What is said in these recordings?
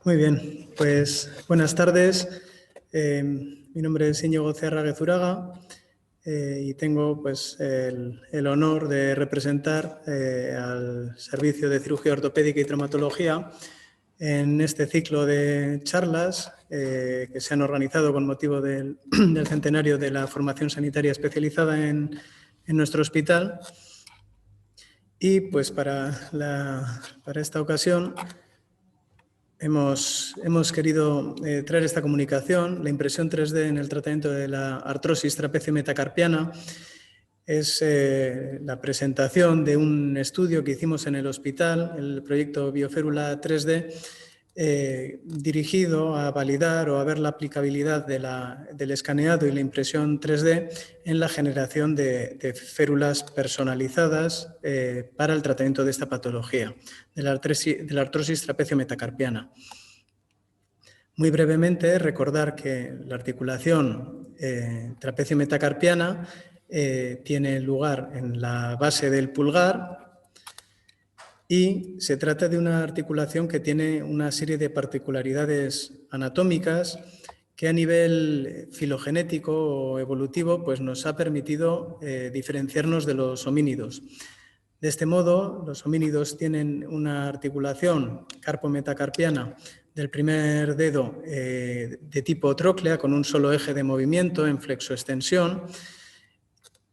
Muy bien, pues buenas tardes. Mi nombre es Íñigo Cearraga Zuraga y tengo pues, el honor de representar al Servicio de Cirugía Ortopédica y Traumatología en este ciclo de charlas que se han organizado con motivo del centenario de la formación sanitaria especializada en nuestro hospital. Y pues para esta ocasión hemos querido traer esta comunicación. La impresión 3D en el tratamiento de la artrosis trapecio metacarpiana es la presentación de un estudio que hicimos en el hospital, el proyecto Bioférula 3D, dirigido a validar o a ver la aplicabilidad del escaneado y la impresión 3D en la generación de férulas personalizadas para el tratamiento de esta patología, de la artrosis trapecio metacarpiana. Muy brevemente, recordar que la articulación trapecio metacarpiana tiene lugar en la base del pulgar y se trata de una articulación que tiene una serie de particularidades anatómicas que a nivel filogenético o evolutivo pues nos ha permitido diferenciarnos de los homínidos. De este modo, los homínidos tienen una articulación carpometacarpiana del primer dedo de tipo tróclea con un solo eje de movimiento en flexoextensión,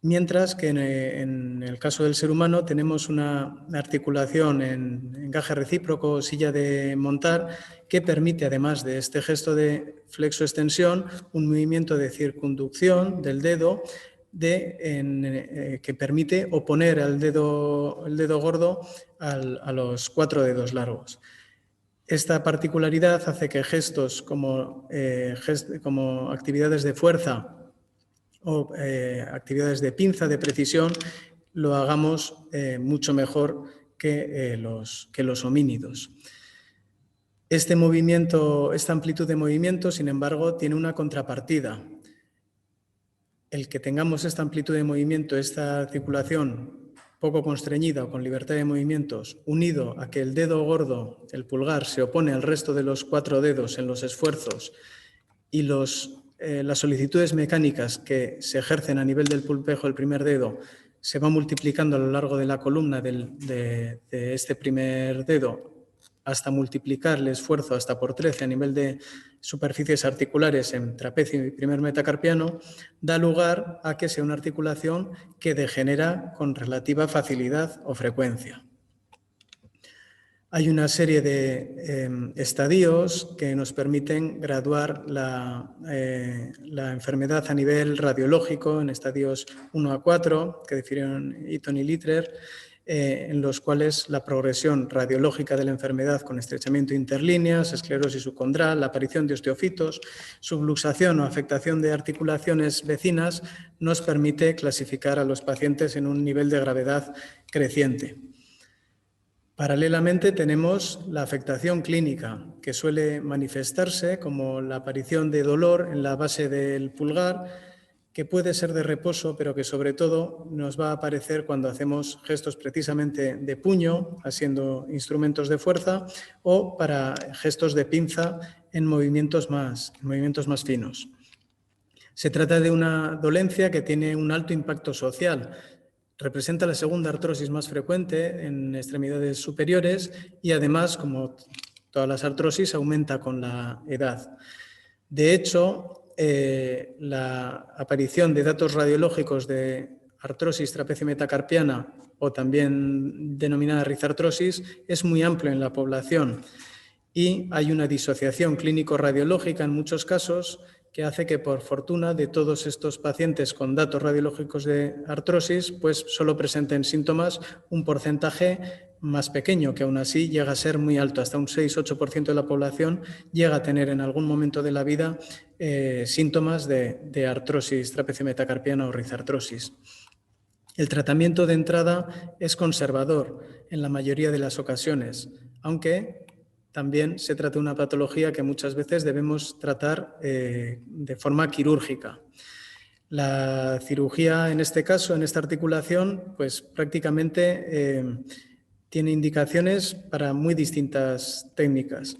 mientras que en el caso del ser humano tenemos una articulación en encaje recíproco o silla de montar que permite, además de este gesto de flexoextensión, un movimiento de circunducción del dedo que permite oponer el dedo gordo a los 4 dedos largos. Esta particularidad hace que gestos como actividades de fuerza o actividades de pinza, de precisión, lo hagamos mucho mejor que los homínidos. Esta amplitud de movimiento, sin embargo, tiene una contrapartida. El que tengamos esta amplitud de movimiento, esta articulación poco constreñida o con libertad de movimientos, unido a que el dedo gordo, el pulgar, se opone al resto de los 4 dedos en los esfuerzos y las solicitudes mecánicas que se ejercen a nivel del pulpejo del primer dedo se van multiplicando a lo largo de la columna de este primer dedo hasta multiplicar el esfuerzo hasta por 13 a nivel de superficies articulares en trapecio y primer metacarpiano, da lugar a que sea una articulación que degenera con relativa facilidad o frecuencia. Hay una serie de estadios que nos permiten graduar la enfermedad a nivel radiológico en estadios 1 a 4, que definieron Eaton y Littler, en los cuales la progresión radiológica de la enfermedad con estrechamiento de interlíneas, esclerosis subcondral, la aparición de osteofitos, subluxación o afectación de articulaciones vecinas nos permite clasificar a los pacientes en un nivel de gravedad creciente. Paralelamente tenemos la afectación clínica, que suele manifestarse como la aparición de dolor en la base del pulgar, que puede ser de reposo, pero que sobre todo nos va a aparecer cuando hacemos gestos precisamente de puño, haciendo instrumentos de fuerza, o para gestos de pinza en movimientos más finos. Se trata de una dolencia que tiene un alto impacto social. Representa la segunda artrosis más frecuente en extremidades superiores y además, como todas las artrosis, aumenta con la edad. De hecho, la aparición de datos radiológicos de artrosis trapecio metacarpiana o también denominada rizartrosis es muy amplio en la población y hay una disociación clínico-radiológica en muchos casos que hace que, por fortuna, de todos estos pacientes con datos radiológicos de artrosis, pues solo presenten síntomas un porcentaje más pequeño, que aún así llega a ser muy alto. Hasta un 6-8% de la población llega a tener en algún momento de la vida síntomas de artrosis trapecio metacarpiana o rizartrosis. El tratamiento de entrada es conservador en la mayoría de las ocasiones, aunque también se trata de una patología que muchas veces debemos tratar de forma quirúrgica. La cirugía, en este caso, en esta articulación, pues prácticamente tiene indicaciones para muy distintas técnicas.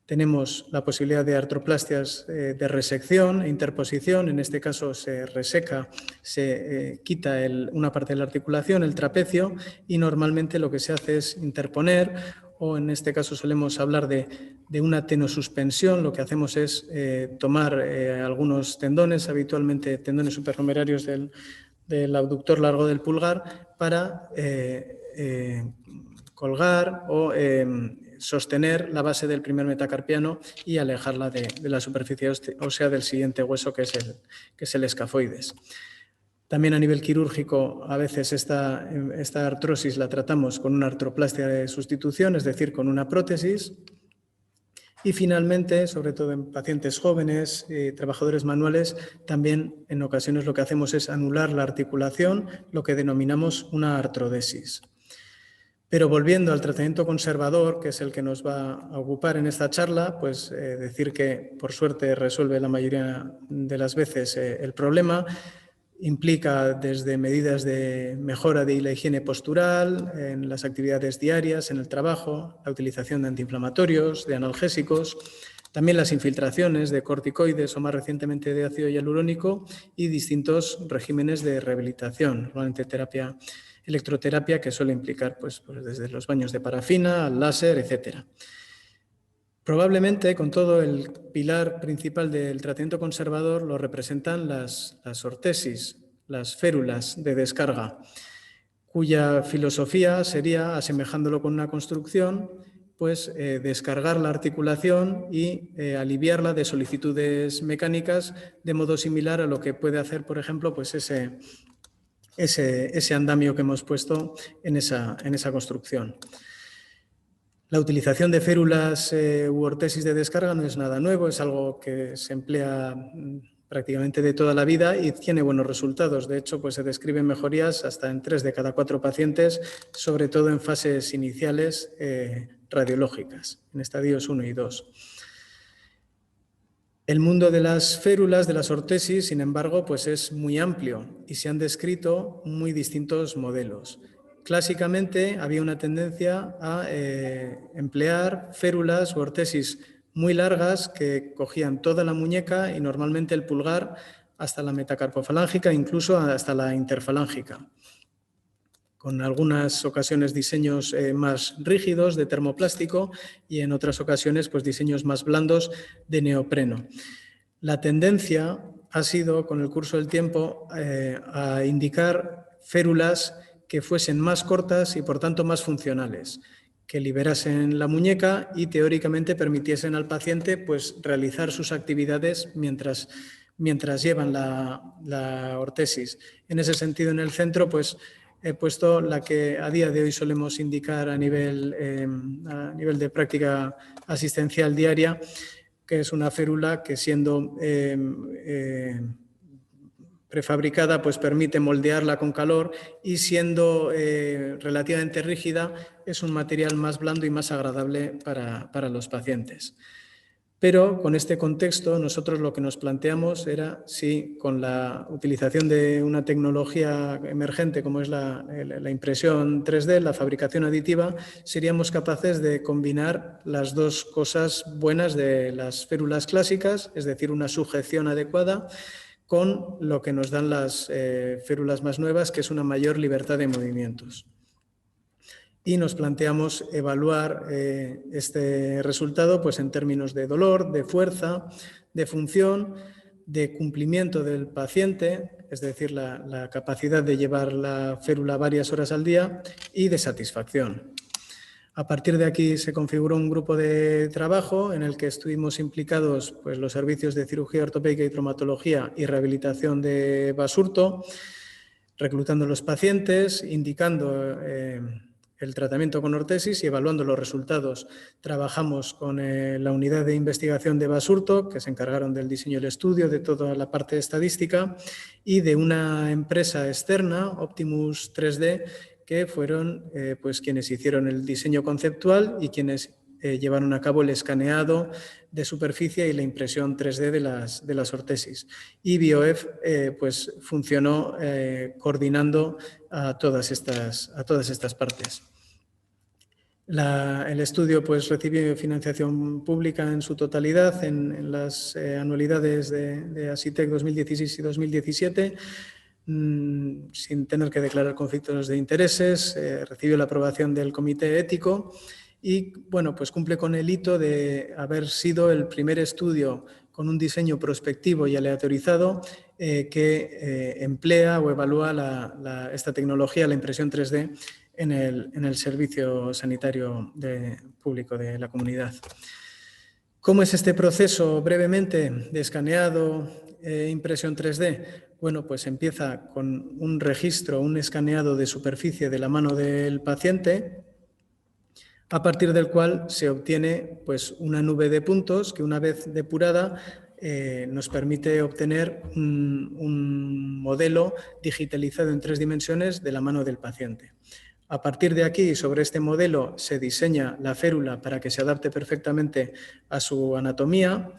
Tenemos la posibilidad de artroplastias de resección e interposición. En este caso se reseca, se quita una parte de la articulación, el trapecio, y normalmente lo que se hace es interponer, o en este caso solemos hablar de una tenosuspensión. Lo que hacemos es tomar algunos tendones, habitualmente tendones supranumerarios del abductor largo del pulgar, para colgar o sostener la base del primer metacarpiano y alejarla de la superficie ósea del siguiente hueso, que es el escafoides. También a nivel quirúrgico, a veces esta artrosis la tratamos con una artroplastia de sustitución, es decir, con una prótesis. Y finalmente, sobre todo en pacientes jóvenes, trabajadores manuales, también en ocasiones lo que hacemos es anular la articulación, lo que denominamos una artrodesis. Pero volviendo al tratamiento conservador, que es el que nos va a ocupar en esta charla, pues decir que por suerte resuelve la mayoría de las veces el problema. Implica desde medidas de mejora de la higiene postural, en las actividades diarias, en el trabajo, la utilización de antiinflamatorios, de analgésicos, también las infiltraciones de corticoides o más recientemente de ácido hialurónico y distintos regímenes de rehabilitación, normalmente electroterapia, que suele implicar pues desde los baños de parafina al láser, etc. Probablemente, con todo, el pilar principal del tratamiento conservador lo representan las ortesis, las férulas de descarga, cuya filosofía sería, asemejándolo con una construcción, pues descargar la articulación y aliviarla de solicitudes mecánicas, de modo similar a lo que puede hacer, por ejemplo, pues ese andamio que hemos puesto en esa construcción. La utilización de férulas u ortesis de descarga no es nada nuevo, es algo que se emplea prácticamente de toda la vida y tiene buenos resultados. De hecho, pues se describen mejorías hasta en 3 de cada 4 pacientes, sobre todo en fases iniciales radiológicas, en estadios 1 y 2. El mundo de las férulas, de las ortesis, sin embargo, pues es muy amplio y se han descrito muy distintos modelos. Clásicamente había una tendencia a emplear férulas u ortesis muy largas que cogían toda la muñeca y normalmente el pulgar hasta la metacarpofalángica, incluso hasta la interfalángica, con algunas ocasiones diseños más rígidos de termoplástico y en otras ocasiones pues diseños más blandos de neopreno. La tendencia ha sido, con el curso del tiempo, a indicar férulas que fuesen más cortas y por tanto más funcionales, que liberasen la muñeca y teóricamente permitiesen al paciente pues realizar sus actividades mientras llevan la ortesis. En ese sentido, en el centro pues he puesto la que a día de hoy solemos indicar a nivel de práctica asistencial diaria, que es una férula que, siendo prefabricada, pues permite moldearla con calor y, siendo relativamente rígida, es un material más blando y más agradable para los pacientes. Pero con este contexto nosotros lo que nos planteamos era si con la utilización de una tecnología emergente como es la impresión 3D, la fabricación aditiva, seríamos capaces de combinar las dos cosas buenas de las férulas clásicas, es decir, una sujeción adecuada, con lo que nos dan las férulas más nuevas, que es una mayor libertad de movimientos. Y nos planteamos evaluar este resultado pues, en términos de dolor, de fuerza, de función, de cumplimiento del paciente, es decir, la capacidad de llevar la férula varias horas al día, y de satisfacción. A partir de aquí se configuró un grupo de trabajo en el que estuvimos implicados pues, los servicios de cirugía ortopédica y traumatología y rehabilitación de Basurto, reclutando los pacientes, indicando el tratamiento con ortesis y evaluando los resultados. Trabajamos con la unidad de investigación de Basurto, que se encargaron del diseño y el estudio de toda la parte estadística, y de una empresa externa, Optimus 3D, que fueron pues quienes hicieron el diseño conceptual y quienes llevaron a cabo el escaneado de superficie y la impresión 3D de las ortesis. Y BioF pues funcionó coordinando a todas estas partes. El estudio pues, recibió financiación pública en su totalidad en las anualidades de ASITEC 2016 y 2017, sin tener que declarar conflictos de intereses, recibió la aprobación del Comité Ético y bueno, pues cumple con el hito de haber sido el primer estudio con un diseño prospectivo y aleatorizado que emplea o evalúa esta tecnología, la impresión 3D, en el servicio sanitario público de la comunidad. ¿Cómo es este proceso brevemente de escaneado e impresión 3D? Bueno, pues empieza con un registro, un escaneado de superficie de la mano del paciente, a partir del cual se obtiene pues, una nube de puntos que una vez depurada nos permite obtener un modelo digitalizado en 3 dimensiones de la mano del paciente. A partir de aquí, sobre este modelo, se diseña la férula para que se adapte perfectamente a su anatomía.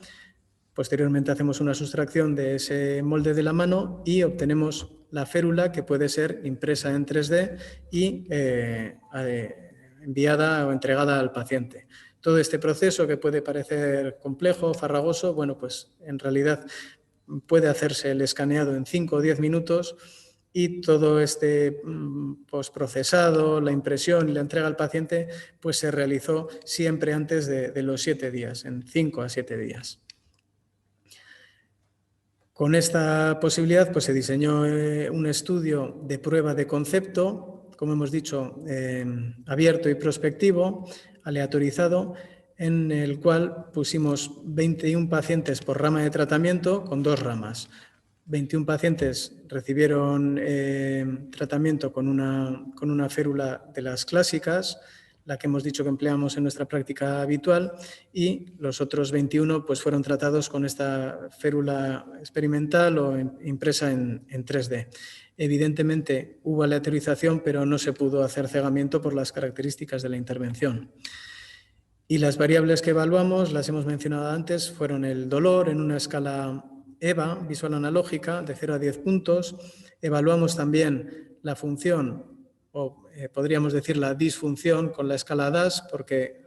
Posteriormente hacemos una sustracción de ese molde de la mano y obtenemos la férula que puede ser impresa en 3D y enviada o entregada al paciente. Todo este proceso, que puede parecer complejo, farragoso, bueno, pues en realidad puede hacerse el escaneado en 5 o 10 minutos y todo este postprocesado, la impresión y la entrega al paciente, pues se realizó siempre antes de los 7 días, en 5 a 7 días. Con esta posibilidad pues, se diseñó un estudio de prueba de concepto, como hemos dicho, abierto y prospectivo, aleatorizado, en el cual pusimos 21 pacientes por rama de tratamiento con 2 ramas. 21 pacientes recibieron tratamiento con una férula de las clásicas, la que hemos dicho que empleamos en nuestra práctica habitual, y los otros 21 pues, fueron tratados con esta férula experimental o impresa en 3D. Evidentemente hubo aleatorización, pero no se pudo hacer cegamiento por las características de la intervención. Y las variables que evaluamos, las hemos mencionado antes, fueron el dolor en una escala EVA, visual analógica, de 0 a 10 puntos. Evaluamos también la función, o podríamos decir la disfunción, con la escala DAS, porque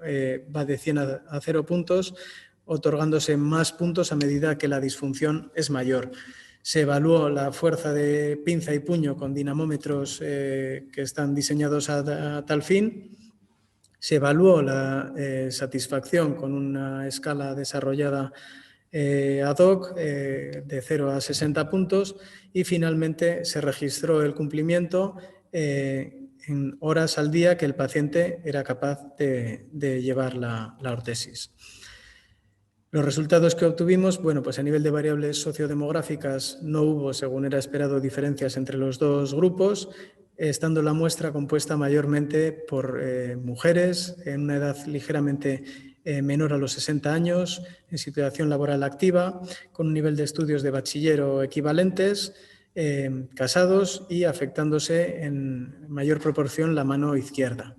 va de 100 a 0 puntos, otorgándose más puntos a medida que la disfunción es mayor. Se evaluó la fuerza de pinza y puño con dinamómetros que están diseñados a tal fin. Se evaluó la satisfacción con una escala desarrollada ad hoc de 0 a 60 puntos y finalmente se registró el cumplimiento en horas al día que el paciente era capaz de llevar la ortesis. Los resultados que obtuvimos, bueno, pues a nivel de variables sociodemográficas no hubo, según era esperado, diferencias entre los dos grupos, estando la muestra compuesta mayormente por mujeres en una edad ligeramente menor a los 60 años, en situación laboral activa, con un nivel de estudios de bachiller o equivalentes, casados y afectándose en mayor proporción la mano izquierda.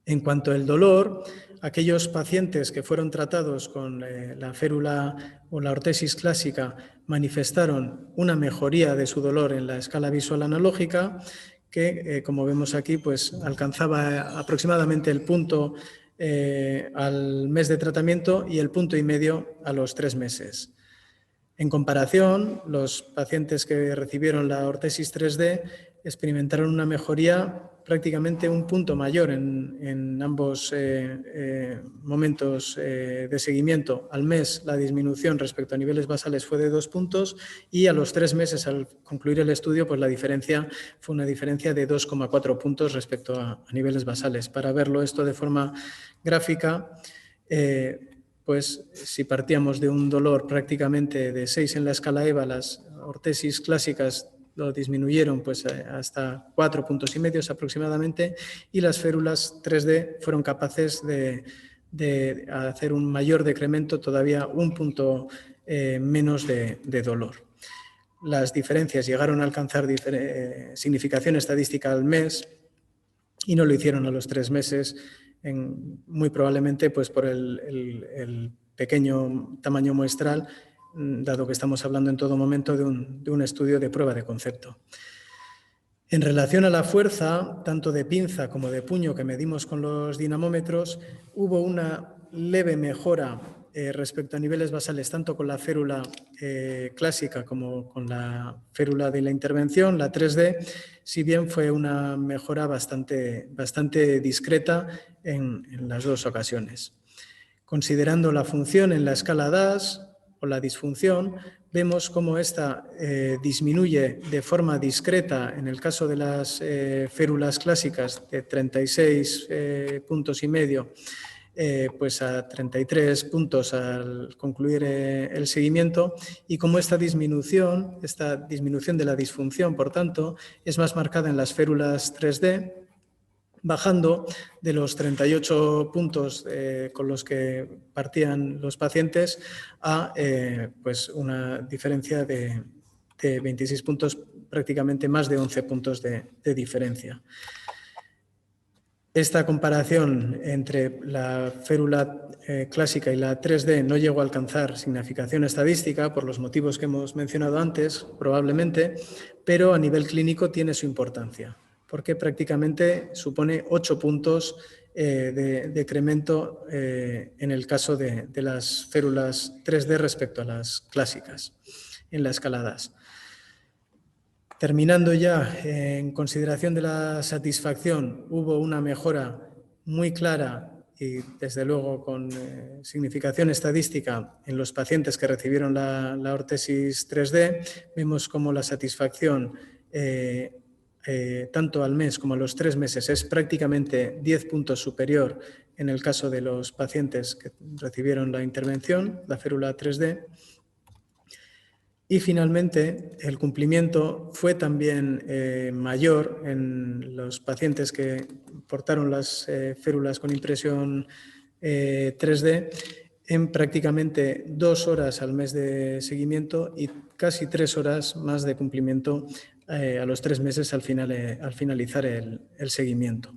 En cuanto al dolor, aquellos pacientes que fueron tratados con la férula o la ortesis clásica manifestaron una mejoría de su dolor en la escala visual analógica que, como vemos aquí, pues alcanzaba aproximadamente el punto al mes de tratamiento y el 1,5 puntos a los 3 meses. En comparación, los pacientes que recibieron la ortesis 3D experimentaron una mejoría prácticamente un punto mayor en ambos momentos de seguimiento. Al mes, la disminución respecto a niveles basales fue de 2 puntos y a los 3 meses, al concluir el estudio, pues la diferencia fue una diferencia de 2,4 puntos respecto a niveles basales. Para verlo esto de forma gráfica, pues si partíamos de un dolor prácticamente de 6 en la escala EVA, las ortesis clásicas lo disminuyeron pues hasta 4,5 puntos aproximadamente y las férulas 3D fueron capaces de hacer un mayor decremento, todavía 1 punto menos de dolor. Las diferencias llegaron a alcanzar significación estadística al mes y no lo hicieron a los 3 meses, muy probablemente pues, por el pequeño tamaño muestral, dado que estamos hablando en todo momento de un estudio de prueba de concepto. En relación a la fuerza, tanto de pinza como de puño que medimos con los dinamómetros, hubo una leve mejora respecto a niveles basales, tanto con la férula clásica como con la férula de la intervención, la 3D, si bien fue una mejora bastante discreta en las dos ocasiones. Considerando la función en la escala DAS o la disfunción, vemos cómo esta disminuye de forma discreta en el caso de las férulas clásicas de 36 puntos y medio pues a 33 puntos al concluir el seguimiento, y cómo esta disminución de la disfunción, por tanto, es más marcada en las férulas 3D, bajando de los 38 puntos con los que partían los pacientes a pues una diferencia de 26 puntos, prácticamente más de 11 puntos de diferencia. Esta comparación entre la férula clásica y la 3D no llegó a alcanzar significación estadística por los motivos que hemos mencionado antes, probablemente, pero a nivel clínico tiene su importancia, porque prácticamente supone 8 puntos de decremento en el caso de las férulas 3D respecto a las clásicas en la escala DAS. Terminando ya, en consideración de la satisfacción, hubo una mejora muy clara y, desde luego, con significación estadística en los pacientes que recibieron la ortesis 3D. Vemos como la satisfacción, tanto al mes como a los 3 meses, es prácticamente 10 puntos superior en el caso de los pacientes que recibieron la intervención, la férula 3D. Y finalmente, el cumplimiento fue también mayor en los pacientes que portaron las férulas con impresión 3D, en prácticamente 2 horas al mes de seguimiento y casi 3 horas más de cumplimiento a los 3 meses al finalizar el seguimiento.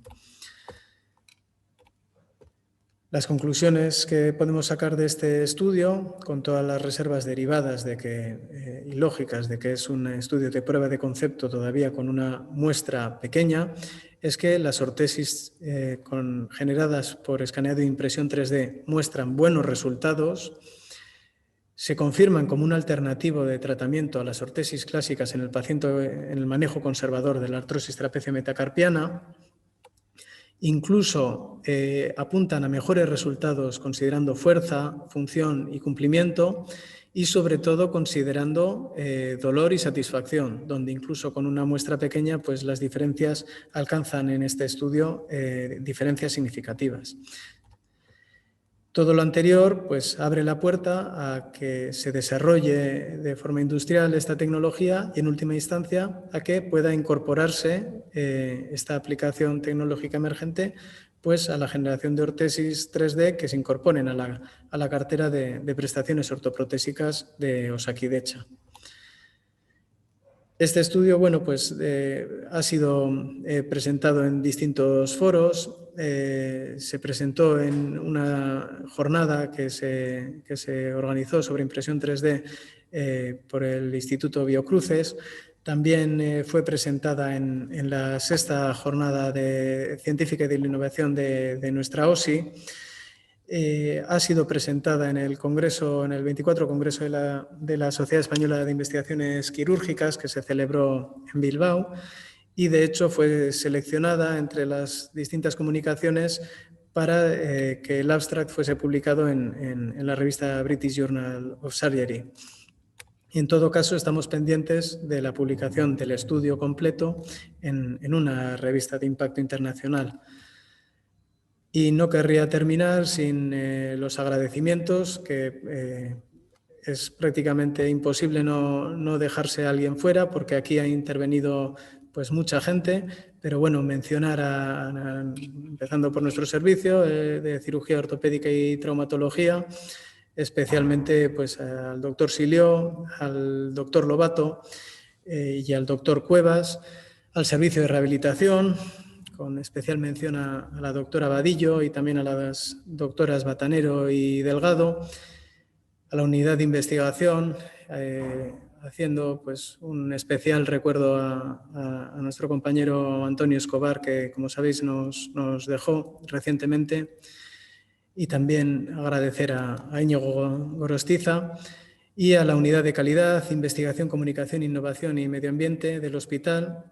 Las conclusiones que podemos sacar de este estudio, con todas las reservas derivadas y lógicas de que es un estudio de prueba de concepto todavía con una muestra pequeña, es que las ortesis generadas por escaneado de impresión 3D muestran buenos resultados, se confirman como un alternativo de tratamiento a las ortesis clásicas en el paciente en el manejo conservador de la artrosis trapecio metacarpiana. Incluso apuntan a mejores resultados considerando fuerza, función y cumplimiento, y sobre todo considerando dolor y satisfacción, donde incluso con una muestra pequeña pues las diferencias alcanzan en este estudio diferencias significativas. Todo lo anterior pues abre la puerta a que se desarrolle de forma industrial esta tecnología y, en última instancia, a que pueda incorporarse esta aplicación tecnológica emergente pues a la generación de ortesis 3D que se incorporen a la cartera de prestaciones ortoprotésicas de Osakidecha. Este estudio, bueno, pues ha sido presentado en distintos foros. Se presentó en una jornada que se organizó sobre impresión 3D por el Instituto Biocruces. También fue presentada en la 6ª jornada científica y de la innovación de nuestra OSI. Ha sido presentada en el Congreso, en el 24 Congreso de la Sociedad Española de Investigaciones Quirúrgicas, que se celebró en Bilbao, y de hecho fue seleccionada entre las distintas comunicaciones para que el abstract fuese publicado en la revista British Journal of Surgery. Y en todo caso, estamos pendientes de la publicación del estudio completo en una revista de impacto internacional. Y no querría terminar sin los agradecimientos, que es prácticamente imposible no dejarse a alguien fuera, porque aquí ha intervenido pues mucha gente, pero bueno, mencionar, empezando por nuestro servicio de cirugía ortopédica y traumatología, especialmente pues al doctor Silió, al doctor Lobato y al doctor Cuevas, al servicio de rehabilitación, con especial mención a la doctora Vadillo y también a las doctoras Batanero y Delgado, a la unidad de investigación, haciendo pues, un especial recuerdo a nuestro compañero Antonio Escobar, que como sabéis nos dejó recientemente, y también agradecer a Íñigo Gorostiza y a la Unidad de Calidad, Investigación, Comunicación, Innovación y Medio Ambiente del hospital,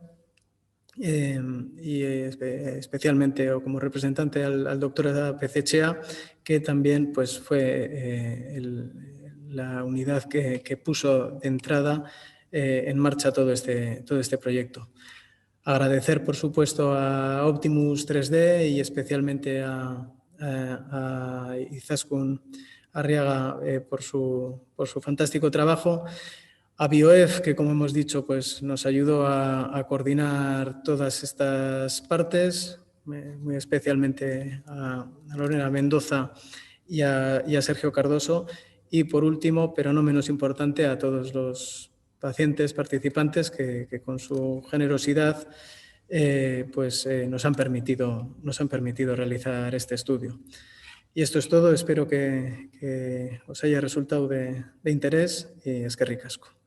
y especialmente o como representante al doctor Pecechea, que también pues, fue la unidad que puso de entrada en marcha todo este proyecto. Agradecer, por supuesto, a Optimus 3D y especialmente a Izaskun Arriaga por su fantástico trabajo. A Bioef, que como hemos dicho, pues nos ayudó a coordinar todas estas partes, muy especialmente a Lorena Mendoza y a Sergio Cardoso. Y por último, pero no menos importante, a todos los pacientes participantes que con su generosidad nos han permitido realizar este estudio. Y esto es todo. Espero que os haya resultado de interés y eskerrik asko.